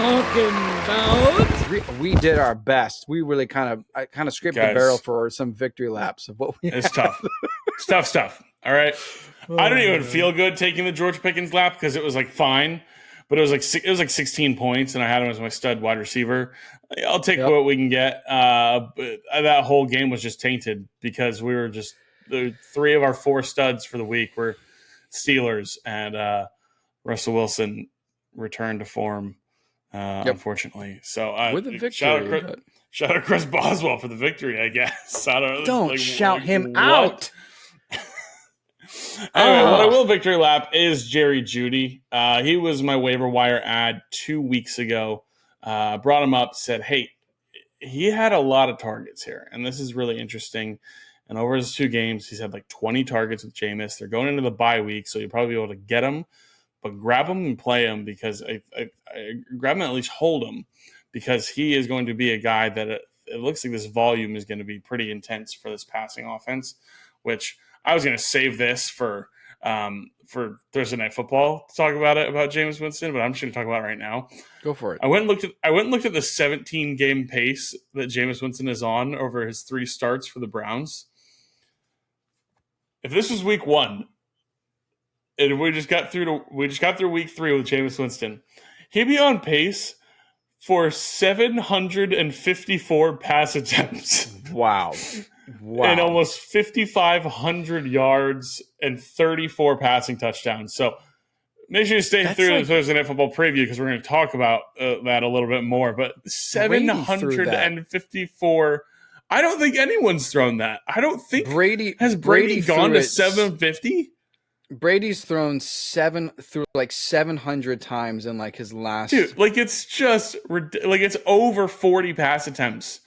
talking about? We did our best. We really kind of scraped the barrel for some victory laps of what we It's tough. It's tough stuff. All right. I don't even feel good taking the George Pickens lap because it was like fine, but it was like 16 points, and I had him as my stud wide receiver. I'll take what we can get. But that whole game was just tainted because we were just the 3 of our 4 studs for the week were Steelers, and Russell Wilson returned to form, unfortunately. So with a victory, shout out Chris Boswell for the victory, I guess. Don't shout him out. Anyway, what I will victory lap is Jerry Jeudy. He was my waiver wire ad 2 weeks ago. Brought him up, said, hey, he had a lot of targets here, and this is really interesting. And over his 2 games, he's had like 20 targets with Jameis. They're going into the bye week, so you'll probably be able to get him, but grab him and play him because I grab him and at least hold him because he is going to be a guy that it looks like this volume is going to be pretty intense for this passing offense, which I was going to save this for Thursday Night Football to talk about Jameis Winston, but I'm just going to talk about it right now. Go for it. I went and looked at the 17 game pace that Jameis Winston is on over his 3 starts for the Browns. If this was week 1, and we just got through week 3 with Jameis Winston, he'd be on pace for 754 pass attempts. Wow. And almost 5,500 yards and 34 passing touchdowns. So make sure you stay through the Thursday Night Football preview because we're going to talk about that a little bit more. But 754. I don't think anyone's thrown that. I don't think Brady gone to 750. Brady's thrown 700 times in like his last. Dude, like it's just like it's over 40 pass attempts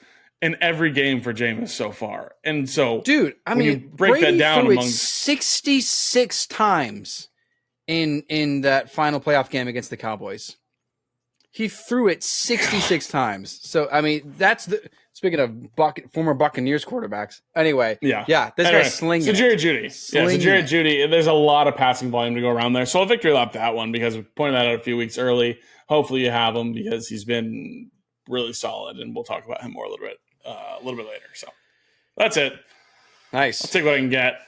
in every game for Jameis so far. And so, dude, I mean, you break Brady that down threw among it 66 times in that final playoff game against the Cowboys. He threw it 66 times. So, I mean, speaking of former Buccaneers quarterbacks. Anyway, this guy's slinging. So Jerry Jeudy. Jerry Jeudy. There's a lot of passing volume to go around there. So I'll victory lap that one because we pointed that out a few weeks early. Hopefully you have him because he's been really solid, and we'll talk about him more a little bit later. So that's it. Nice. I'll take what I can get.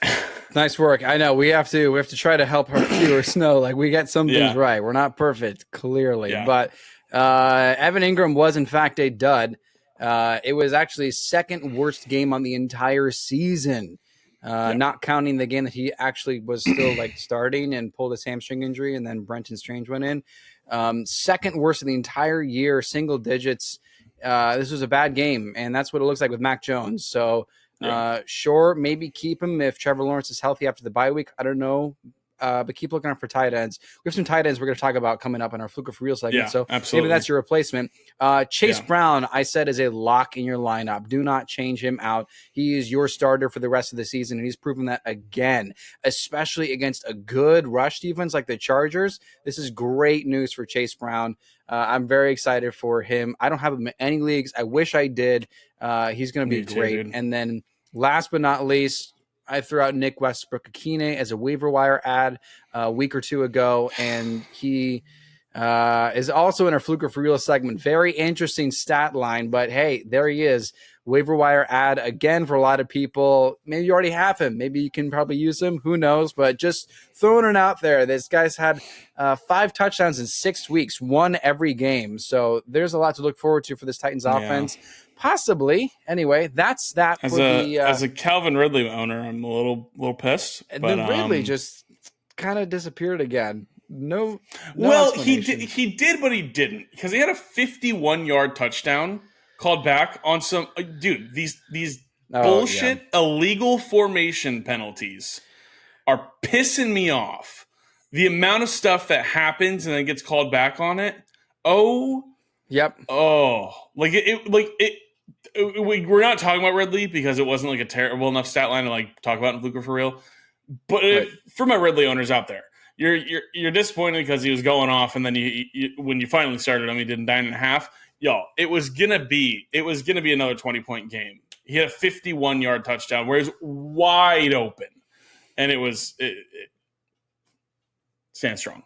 Nice work. I know we have to try to help our viewers know like we get some things right. We're not perfect, clearly, but Evan Engram was in fact a dud. It was actually second worst game on the entire season, not counting the game that he actually was still like starting and pulled his hamstring injury, and then Brenton Strange went in. Second worst of the entire year, single digits. This was a bad game, and that's what it looks like with Mac Jones. So, sure, maybe keep him if Trevor Lawrence is healthy after the bye week. I don't know. But keep looking out for tight ends. We have some tight ends we're going to talk about coming up in our Fluker for Real segment. So absolutely. Maybe that's your replacement. Chase Brown, I said, is a lock in your lineup. Do not change him out. He is your starter for the rest of the season, and he's proven that again, especially against a good rush defense like the Chargers. This is great news for Chase Brown. I'm very excited for him. I don't have him in any leagues. I wish I did. He's going to be great. And then last but not least, I threw out Nick Westbrook-Ikhine as a waiver wire ad a week or 2 ago, and he is also in our Fluker for Real segment. Very interesting stat line, but hey, there he is. Waiver wire ad again for a lot of people. Maybe you already have him. Maybe you can probably use him. Who knows? But just throwing it out there. This guy's had 5 touchdowns in 6 weeks, 1 every game. So there's a lot to look forward to for this Titans offense. Possibly. Anyway, that's that. As a Calvin Ridley owner, I'm a little pissed. But Ridley just kind of disappeared again. No well, he did, but he didn't because he had a 51-yard touchdown called back on some these bullshit illegal formation penalties are pissing me off. The amount of stuff that happens and then gets called back on it. Oh, yep. Oh, we're not talking about Ridley because it wasn't like a terrible enough stat line to like talk about in Fluker for Real. But for my Ridley owners out there, you're disappointed because he was going off, and then when you finally started him, he did 9.5. Y'all, it was gonna be another 20-point game. He had a 51-yard touchdown where he was wide open, and it stand strong.